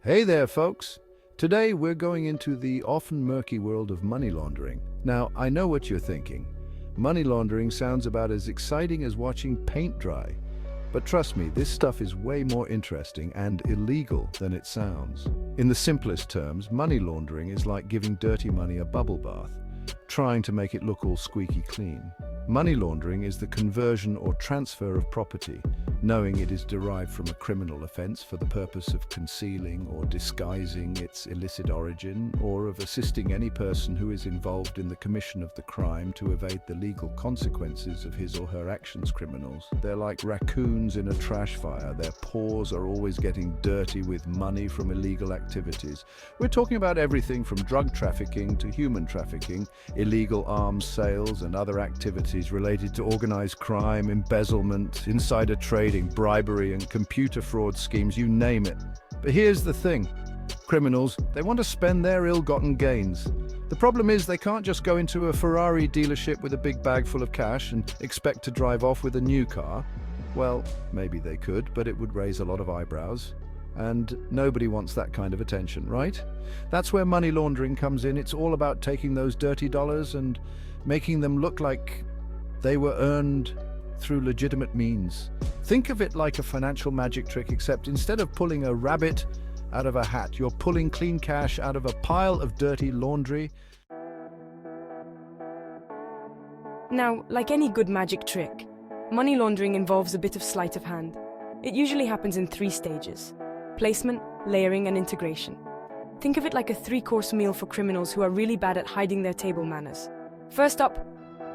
Hey there, folks! Today we're going into the often murky world of money laundering. Now, I know what you're thinking. Money laundering sounds about as exciting as watching paint dry. But trust me, this stuff is way more interesting and illegal than it sounds. In the simplest terms, money laundering is like giving dirty money a bubble bath, trying to make it look all squeaky clean. Money laundering is the conversion or transfer of property, knowing it is derived from a criminal offense for the purpose of concealing or disguising its illicit origin, or of assisting any person who is involved in the commission of the crime to evade the legal consequences of his or her actions. Criminals, they're like raccoons in a trash fire. Their paws are always getting dirty with money from illegal activities. We're talking about everything from drug trafficking to human trafficking, illegal arms sales and other activities related to organized crime, embezzlement, insider trading, bribery and computer fraud schemes, you name it. But here's the thing. Criminals, they want to spend their ill-gotten gains. The problem is they can't just go into a Ferrari dealership with a big bag full of cash and expect to drive off with a new car. Well, maybe they could, but it would raise a lot of eyebrows. And nobody wants that kind of attention, right? That's where money laundering comes in. It's all about taking those dirty dollars and making them look like they were earned through legitimate means. Think of it like a financial magic trick, except instead of pulling a rabbit out of a hat, you're pulling clean cash out of a pile of dirty laundry. Now, like any good magic trick, money laundering involves a bit of sleight of hand. It usually happens in 3 stages: placement, layering, and integration. Think of it like a 3-course meal for criminals who are really bad at hiding their table manners. First up,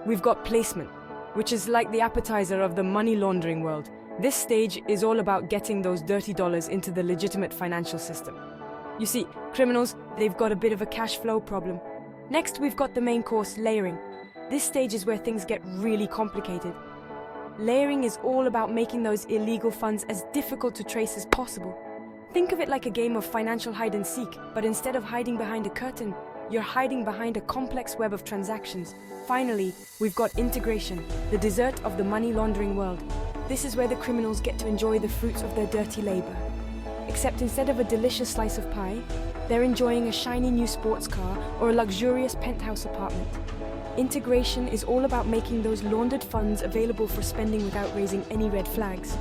we've got placement, which is like the appetizer of the money laundering world. This stage is all about getting those dirty dollars into the legitimate financial system. You see, criminals, they've got a bit of a cash flow problem. Next, we've got the main course, layering. This stage is where things get really complicated. Layering is all about making those illegal funds as difficult to trace as possible. Think of it like a game of financial hide and seek, but instead of hiding behind a curtain, you're hiding behind a complex web of transactions. Finally, we've got integration, the dessert of the money laundering world. This is where the criminals get to enjoy the fruits of their dirty labor. Except instead of a delicious slice of pie, they're enjoying a shiny new sports car or a luxurious penthouse apartment. Integration is all about making those laundered funds available for spending without raising any red flags.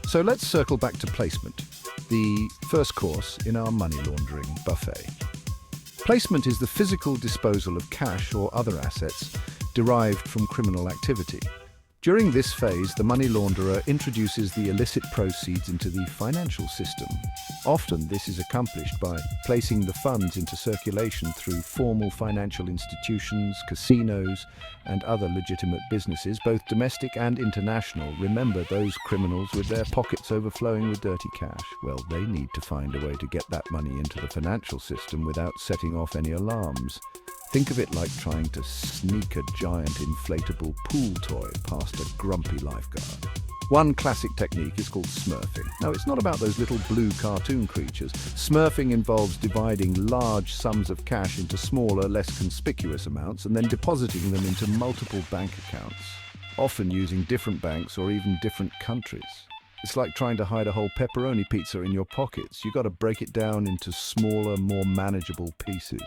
So let's circle back to placement, the first course in our money laundering buffet. Placement is the physical disposal of cash or other assets derived from criminal activity. During this phase, the money launderer introduces the illicit proceeds into the financial system. Often, this is accomplished by placing the funds into circulation through formal financial institutions, casinos, and other legitimate businesses, both domestic and international. Remember, those criminals with their pockets overflowing with dirty cash, well, they need to find a way to get that money into the financial system without setting off any alarms. Think of it like trying to sneak a giant inflatable pool toy past a grumpy lifeguard. One classic technique is called smurfing. Now, it's not about those little blue cartoon creatures. Smurfing involves dividing large sums of cash into smaller, less conspicuous amounts and then depositing them into multiple bank accounts, often using different banks or even different countries. It's like trying to hide a whole pepperoni pizza in your pockets. You've got to break it down into smaller, more manageable pieces.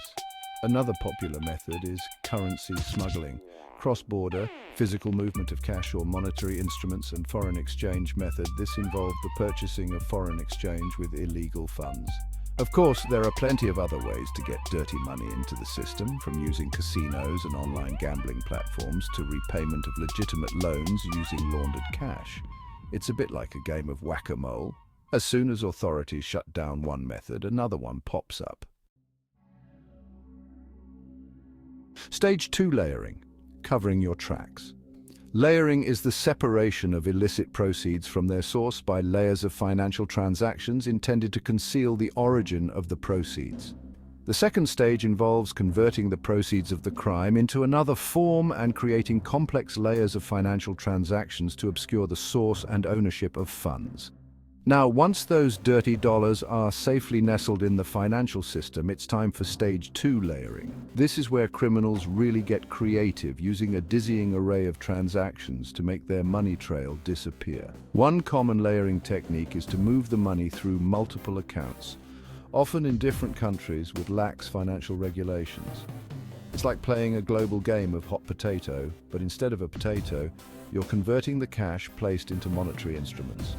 Another popular method is currency smuggling. Cross-border, physical movement of cash or monetary instruments, and foreign exchange method. This involved the purchasing of foreign exchange with illegal funds. Of course, there are plenty of other ways to get dirty money into the system, from using casinos and online gambling platforms to repayment of legitimate loans using laundered cash. It's a bit like a game of whack-a-mole. As soon as authorities shut down one method, another one pops up. Stage 2, layering, covering your tracks. Layering is the separation of illicit proceeds from their source by layers of financial transactions intended to conceal the origin of the proceeds. The second stage involves converting the proceeds of the crime into another form and creating complex layers of financial transactions to obscure the source and ownership of funds. Now, once those dirty dollars are safely nestled in the financial system, it's time for stage 2 layering. This is where criminals really get creative, using a dizzying array of transactions to make their money trail disappear. One common layering technique is to move the money through multiple accounts, often in different countries with lax financial regulations. It's like playing a global game of hot potato, but instead of a potato, you're converting the cash placed into monetary instruments.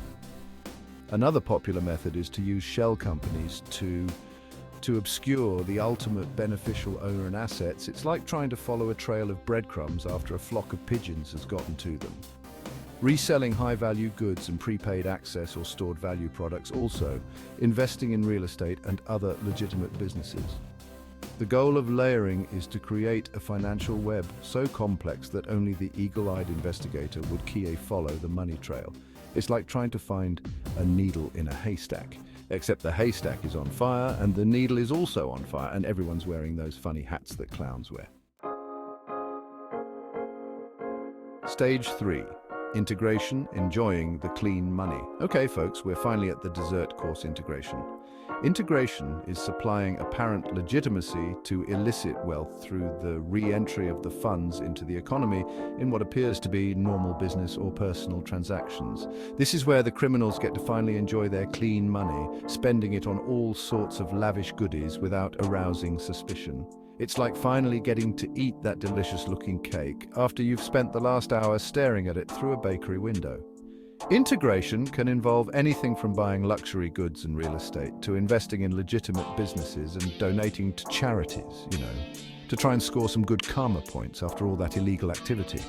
Another popular method is to use shell companies to obscure the ultimate beneficial owner and assets. It's like trying to follow a trail of breadcrumbs after a flock of pigeons has gotten to them. Reselling high-value goods and prepaid access or stored value products, also investing in real estate and other legitimate businesses. The goal of layering is to create a financial web so complex that only the eagle-eyed investigator would follow the money trail. It's like trying to find a needle in a haystack, except the haystack is on fire and the needle is also on fire, and everyone's wearing those funny hats that clowns wear. Stage 3. Integration, enjoying the clean money. Okay, folks, we're finally at the dessert course: integration. Integration is supplying apparent legitimacy to illicit wealth through the re-entry of the funds into the economy in what appears to be normal business or personal transactions. This is where the criminals get to finally enjoy their clean money, spending it on all sorts of lavish goodies without arousing suspicion. It's like finally getting to eat that delicious-looking cake after you've spent the last hour staring at it through a bakery window. Integration can involve anything from buying luxury goods and real estate to investing in legitimate businesses and donating to charities, to try and score some good karma points after all that illegal activity.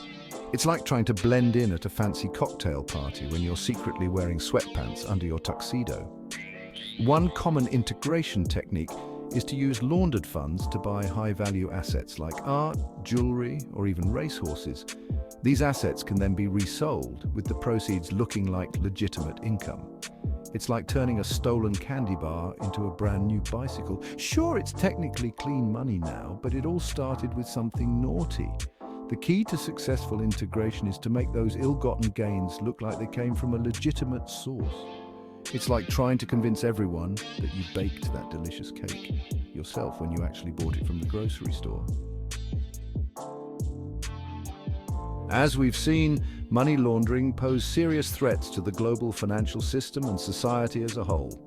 It's like trying to blend in at a fancy cocktail party when you're secretly wearing sweatpants under your tuxedo. One common integration technique is to use laundered funds to buy high-value assets like art, jewelry, or even racehorses. These assets can then be resold, with the proceeds looking like legitimate income. It's like turning a stolen candy bar into a brand new bicycle. Sure, it's technically clean money now, but it all started with something naughty. The key to successful integration is to make those ill-gotten gains look like they came from a legitimate source. It's like trying to convince everyone that you baked that delicious cake yourself when you actually bought it from the grocery store. As we've seen, money laundering poses serious threats to the global financial system and society as a whole.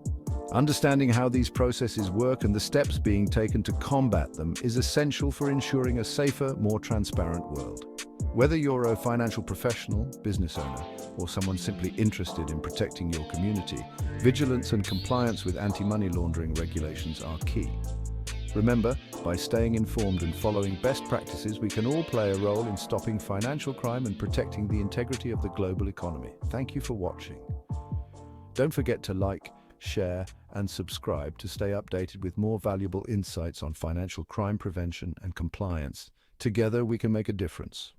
Understanding how these processes work and the steps being taken to combat them is essential for ensuring a safer, more transparent world. Whether you're a financial professional, business owner, or someone simply interested in protecting your community, vigilance and compliance with anti-money laundering regulations are key. Remember, by staying informed and following best practices, we can all play a role in stopping financial crime and protecting the integrity of the global economy. Thank you for watching. Don't forget to like, share, and subscribe to stay updated with more valuable insights on financial crime prevention and compliance. Together, we can make a difference.